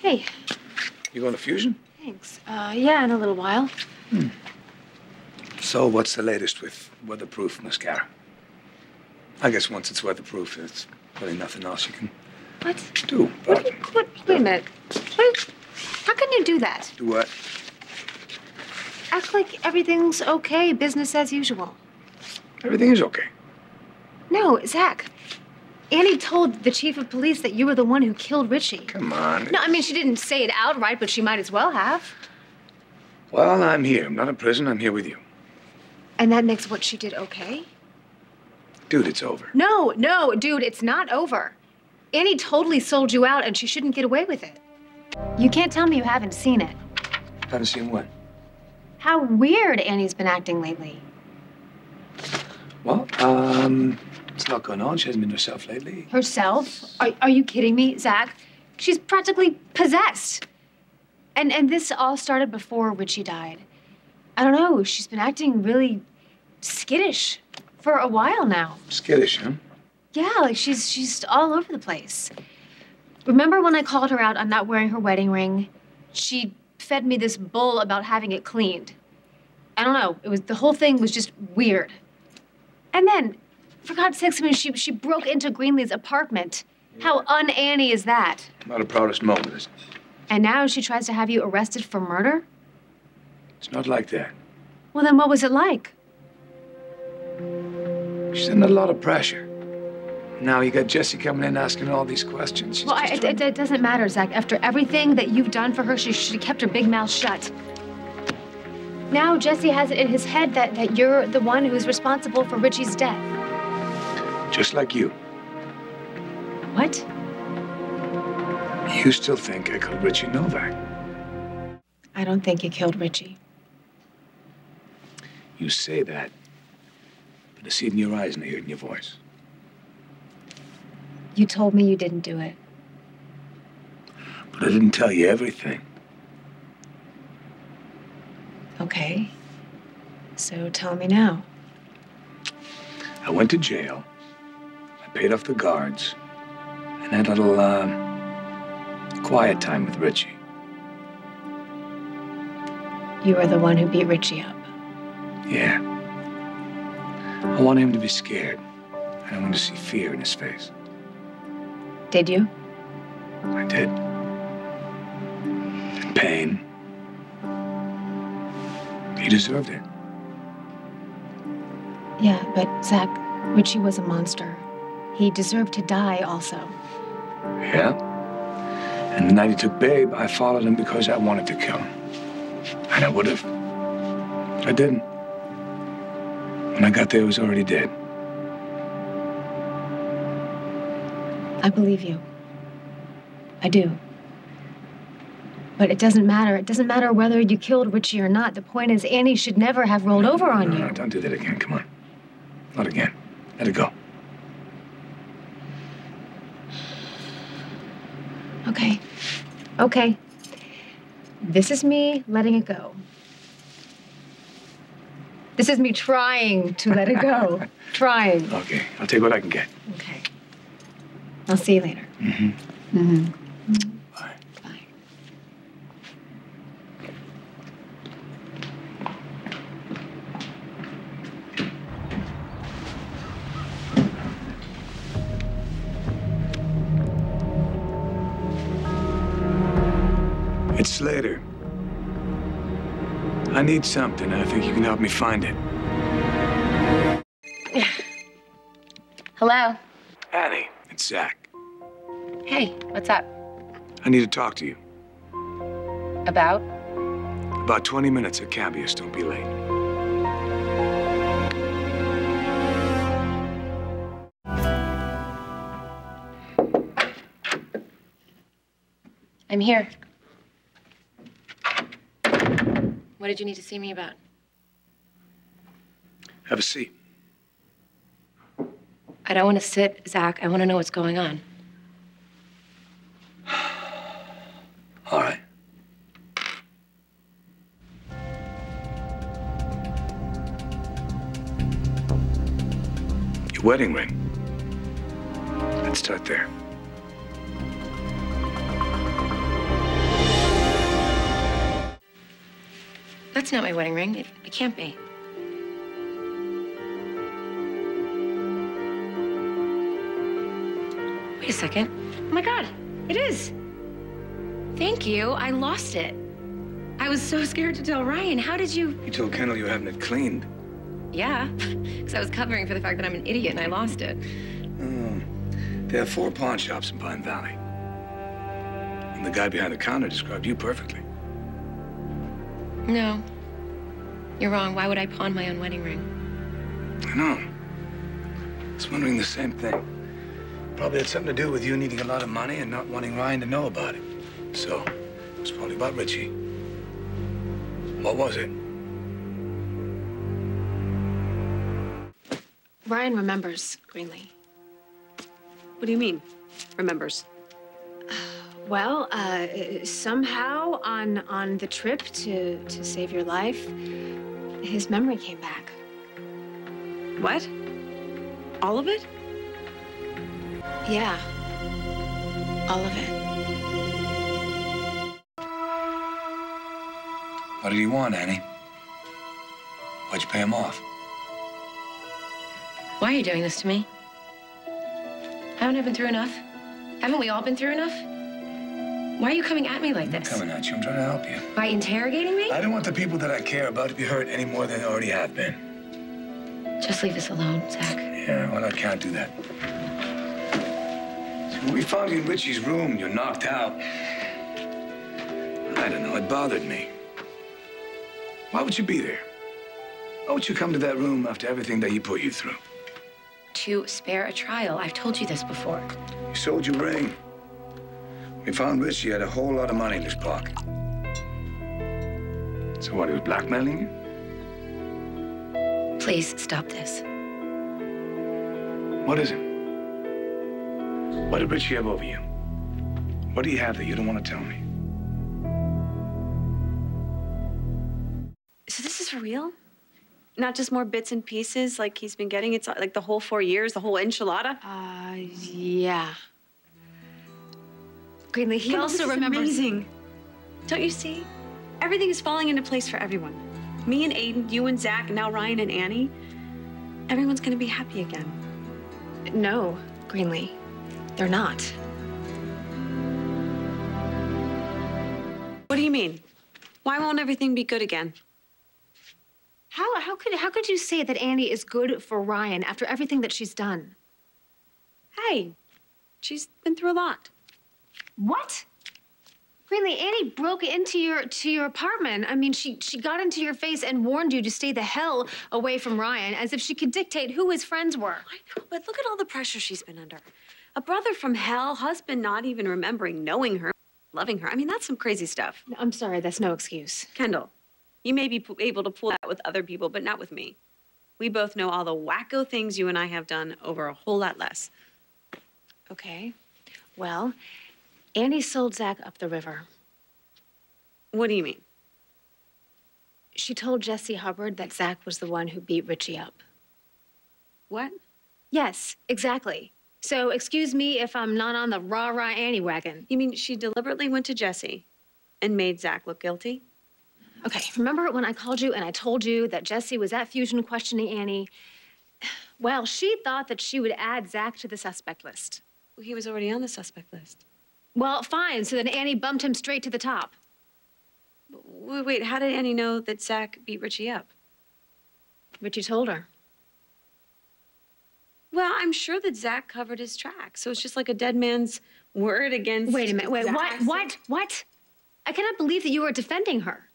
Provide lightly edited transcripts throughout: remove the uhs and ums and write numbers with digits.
Hey. You going to Fusion? Thanks. Yeah, in a little while. So what's the latest with weatherproof mascara? I guess once it's weatherproof, there's really nothing else you can do. Wait a minute. How can you do that? Do what? Act like everything's okay, business as usual. Everything is okay. No, Zach. Annie told the chief of police that you were the one who killed Richie. Come on. No, I mean, she didn't say it outright, but she might as well have. Well, I'm here. I'm not in prison. I'm here with you. And that makes what she did okay? Dude, it's over. No, dude, it's not over. Annie totally sold you out, and she shouldn't get away with it. You can't tell me you haven't seen it. Haven't seen what? How weird Annie's been acting lately. Well, it's a lot going on. She hasn't been herself lately. Herself? Are you kidding me, Zach? She's practically possessed. And this all started before Richie died. I don't know, she's been acting really skittish for a while now. Skittish, huh? Yeah, like she's all over the place. Remember when I called her out on not wearing her wedding ring? She fed me this bull about having it cleaned. I don't know, the whole thing was just weird. And then, for God's sakes, I mean, she broke into Greenlee's apartment. Yeah. How un-Annie is that? Not a proudest moment, is it? And now she tries to have you arrested for murder? It's not like that. Well, then what was it like? She's under a lot of pressure. Now you got Jesse coming in asking all these questions. Well, it doesn't matter, Zach. After everything that you've done for her, she should have kept her big mouth shut. Now Jesse has it in his head that you're the one who's responsible for Richie's death. Just like you. What? You still think I killed Richie Novak? I don't think you killed Richie. You say that, but I see it in your eyes and I hear it in your voice. You told me you didn't do it. But I didn't tell you everything. Okay. So tell me now. I went to jail. I paid off the guards. And had a little, quiet time with Richie. You were the one who beat Richie up. Yeah. I wanted him to be scared. And I wanted to see fear in his face. Did you? I did. And pain. He deserved it. Yeah, but Zach, Richie was a monster. He deserved to die also. Yeah? And the night he took Babe, I followed him because I wanted to kill him. And I would have. But I didn't. When I got there, he was already dead. I believe you. I do. But it doesn't matter. It doesn't matter whether you killed Richie or not. The point is, Annie should never have rolled over on you. No, don't do that again. Come on. Not again. Let it go. Okay. Okay. This is me letting it go. This is me trying to let it go. Trying. Okay. I'll take what I can get. Okay. I'll see you later. Mm-hmm. Mm-hmm. Bye. Bye. It's Slater. I need something. I think you can help me find it. Hello. Annie, it's Zach. Hey, what's up? I need to talk to you. About? About 20 minutes at Cabias. Don't be late. I'm here. What did you need to see me about? Have a seat. I don't want to sit, Zach. I want to know what's going on. All right. Your wedding ring. Let's start there. That's not my wedding ring. It can't be. Wait a second. Oh my God, it is. Thank you. I lost it. I was so scared to tell Ryan. How did you? You told Kendall you were having it cleaned. Yeah, because I was covering for the fact that I'm an idiot and I lost it. Oh. They have 4 pawn shops in Pine Valley. And the guy behind the counter described you perfectly. No, you're wrong. Why would I pawn my own wedding ring? I know. I was wondering the same thing. Probably had something to do with you needing a lot of money and not wanting Ryan to know about it. So, it was probably about Richie. What was it? Ryan remembers, Greenlee. What do you mean, remembers? Well, somehow on the trip to save your life, his memory came back. What? All of it? Yeah. All of it. What did he want, Annie? Why'd you pay him off? Why are you doing this to me? Haven't I been through enough? Haven't we all been through enough? Why are you coming at me like I'm this? coming at you. I'm trying to help you. By interrogating me? I don't want the people that I care about to be hurt any more than they already have been. Just leave us alone, Zach. Yeah, well, I can't do that. So when we found you in Richie's room, you're knocked out. I don't know, it bothered me. Why would you be there? Why would you come to that room after everything that he put you through? To spare a trial. I've told you this before. You sold your ring. We found Richie had a whole lot of money in his pocket. So what, he was blackmailing you? Please stop this. What is it? What did Richie have over you? What do you have that you don't want to tell me? So this is for real? Not just more bits and pieces like he's been getting? It's like the whole 4 years, the whole enchilada? Yeah. Greenlee, he Kendall, also this is remembers. amazing. Don't you see? Everything is falling into place for everyone. Me and Aiden, you and Zach, and now Ryan and Annie. Everyone's gonna be happy again. No, Greenlee, they're not. What do you mean? Why won't everything be good again? How could you say that Annie is good for Ryan after everything that she's done? Hey, she's been through a lot. What? Greenlee, Annie broke into your apartment. I mean, she got into your face and warned you to stay the hell away from Ryan, as if she could dictate who his friends were. I know, but look at all the pressure she's been under. A brother from hell, husband not even remembering knowing her, loving her. I mean, that's some crazy stuff. I'm sorry, that's no excuse. Kendall, you may be able to pull that with other people, but not with me. We both know all the wacko things you and I have done over a whole lot less. Okay. Well, Annie sold Zach up the river. What do you mean? She told Jesse Hubbard that Zach was the one who beat Richie up. What? Yes, exactly. So excuse me if I'm not on the rah-rah Annie wagon. You mean she deliberately went to Jesse and made Zach look guilty? Okay, remember when I called you and I told you that Jesse was at Fusion questioning Annie? Well, she thought that she would add Zach to the suspect list. Well, he was already on the suspect list. Well, fine, so then Annie bumped him straight to the top. Wait, how did Annie know that Zach beat Richie up? Richie told her. Well, I'm sure that Zach covered his tracks, so it's just like a dead man's word against. Wait a minute, wait, Zach. what? I cannot believe that you are defending her.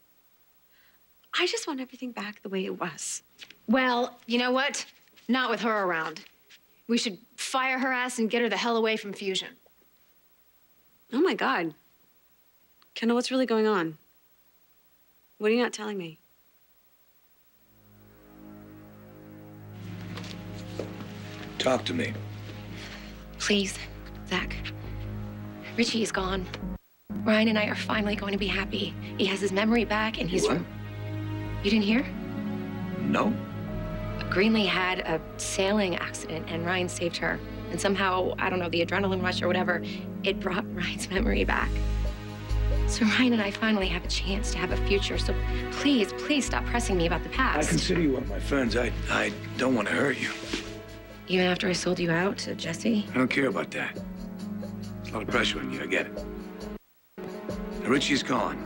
I just want everything back the way it was. Well, you know what? Not with her around. We should fire her ass and get her the hell away from Fusion. Oh, my God. Kendall, what's really going on? What are you not telling me? Talk to me. Please, Zach. Richie is gone. Ryan and I are finally going to be happy. He has his memory back and he's... What? You didn't hear? No. Greenlee had a sailing accident and Ryan saved her. And somehow, I don't know, the adrenaline rush or whatever, it brought Ryan's memory back. So Ryan and I finally have a chance to have a future. So please, please stop pressing me about the past. I consider you one of my friends. I don't want to hurt you. Even after I sold you out to Jesse? I don't care about that. There's a lot of pressure on you, I get it. Now, Richie's gone.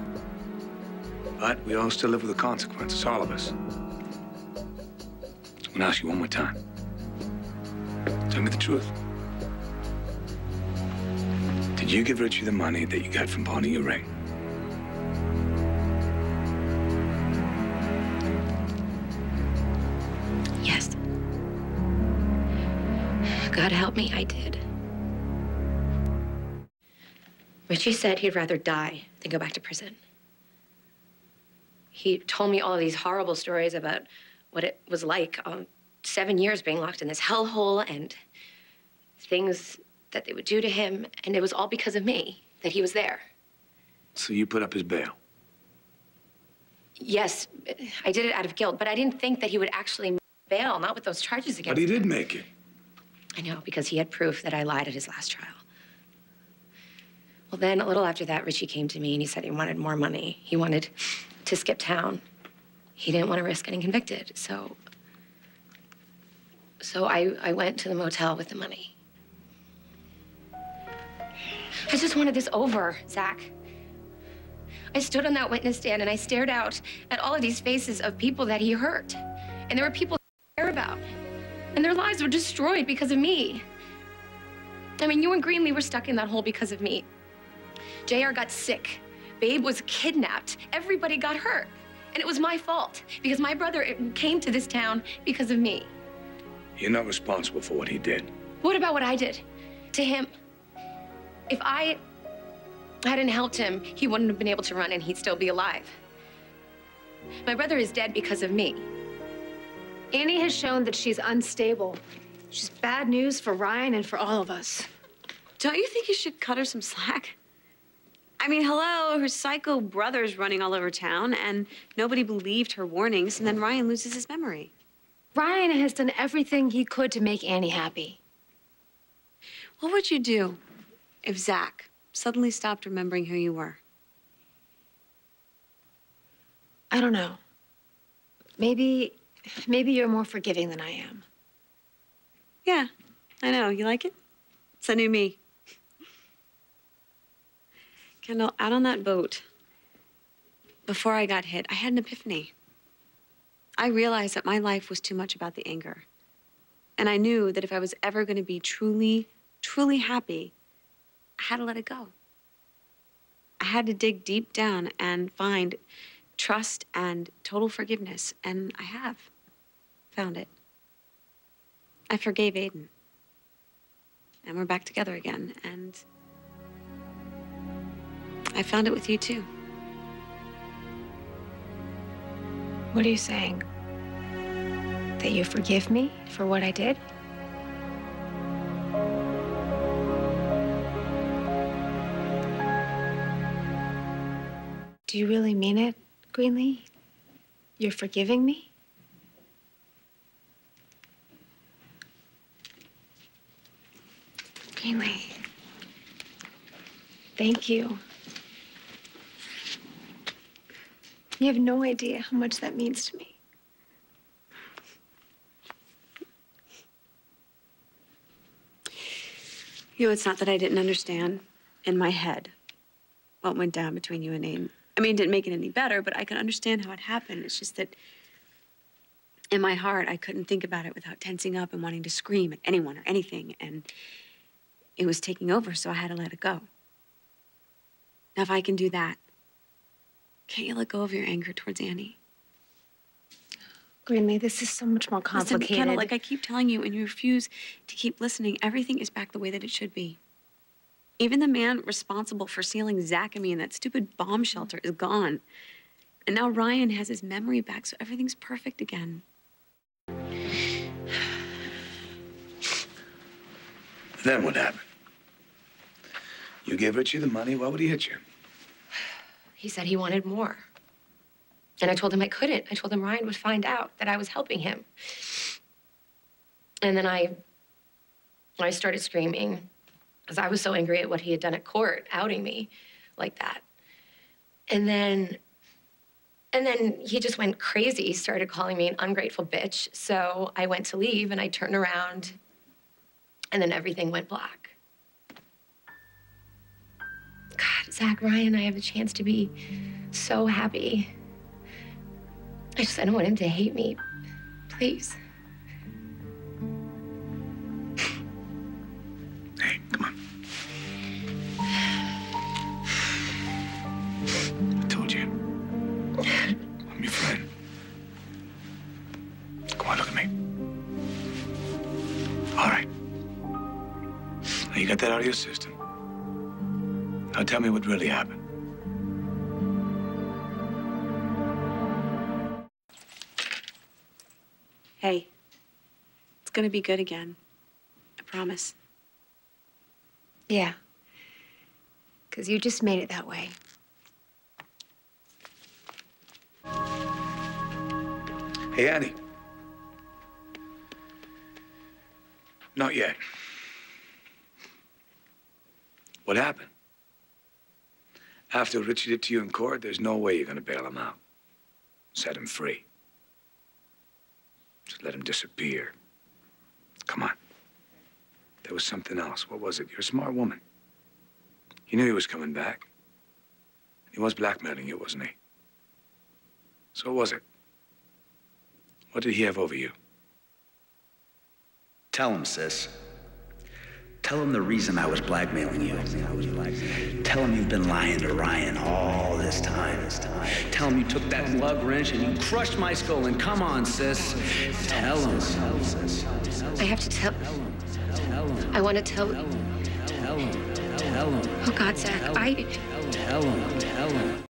But we all still live with the consequences, all of us. I'm gonna ask you one more time. Tell me the truth. Did you give Richie the money that you got from pawning your ring? Yes. God help me, I did. Richie said he'd rather die than go back to prison. He told me all of these horrible stories about what it was like 7 years being locked in this hellhole and things that they would do to him, and it was all because of me that he was there. So you put up his bail? Yes, I did it out of guilt, but I didn't think that he would actually make bail, not with those charges against But he him. did make it. I know, because he had proof that I lied at his last trial. Well, then, a little after that, Richie came to me and he said he wanted more money. He wanted to skip town. He didn't want to risk getting convicted, so I went to the motel with the money. I just wanted this over, Zach. I stood on that witness stand and I stared out at all of these faces of people that he hurt. And there were people I care about. And their lives were destroyed because of me. I mean, you and Greenlee were stuck in that hole because of me. JR got sick. Babe was kidnapped. Everybody got hurt. And it was my fault because my brother came to this town because of me. You're not responsible for what he did. What about what I did to him? If I hadn't helped him, he wouldn't have been able to run and he'd still be alive. My brother is dead because of me. Annie has shown that she's unstable. She's bad news for Ryan and for all of us. Don't you think you should cut her some slack? I mean, hello, her psycho brother's running all over town, and nobody believed her warnings, and then Ryan loses his memory. Ryan has done everything he could to make Annie happy. What would you do if Zach suddenly stopped remembering who you were? I don't know. Maybe you're more forgiving than I am. Yeah, I know. You like it? It's the new me. Kendall, out on that boat, before I got hit, I had an epiphany. I realized that my life was too much about the anger. And I knew that if I was ever going to be truly, truly happy, I had to let it go. I had to dig deep down and find trust and total forgiveness, and I have found it. I forgave Aiden. And we're back together again, and I found it with you, too. What are you saying? That you forgive me for what I did? Do you really mean it, Greenlee? You're forgiving me? Greenlee. Thank you. You have no idea how much that means to me. You know, it's not that I didn't understand in my head what went down between you and Aiden. I mean, it didn't make it any better, but I could understand how it happened. It's just that in my heart, I couldn't think about it without tensing up and wanting to scream at anyone or anything. And it was taking over, so I had to let it go. Now, if I can do that, can't you let go of your anger towards Annie? Greenlee, this is so much more complicated. Listen, Kendall, like I keep telling you, and you refuse to keep listening, everything is back the way that it should be. Even the man responsible for sealing Zach and me in that stupid bomb shelter is gone. And now Ryan has his memory back, so everything's perfect again. Then what happened? You gave Richie the money, why would he hit you? He said he wanted more. And I told him I couldn't. I told him Ryan would find out that I was helping him. And then I started screaming because I was so angry at what he had done at court, outing me like that. And then he just went crazy. He started calling me an ungrateful bitch. So I went to leave and I turned around and then everything went black. God, Zach, Ryan, I have a chance to be so happy. I don't want him to hate me. Please. Hey, come on. I told you. I'm your friend. Come on, look at me. All right. Now you got that out of your system. Now tell me what really happened. Hey, it's gonna be good again. I promise. Yeah. Because you just made it that way. Hey, Annie. Not yet. What happened? After Richie did to you in court, there's no way you're gonna bail him out. Set him free. Just let him disappear. Come on. There was something else. What was it? You're a smart woman. You knew he was coming back. He was blackmailing you, wasn't he? So what was it? What did he have over you? Tell him, sis. Tell him the reason I was blackmailing you. Tell him you've been lying to Ryan all this time. Tell him you took that lug wrench and you crushed my skull. And come on, sis. Tell him. I have to tell. I want to tell. Tell him. Oh, God, Zach, Tell him.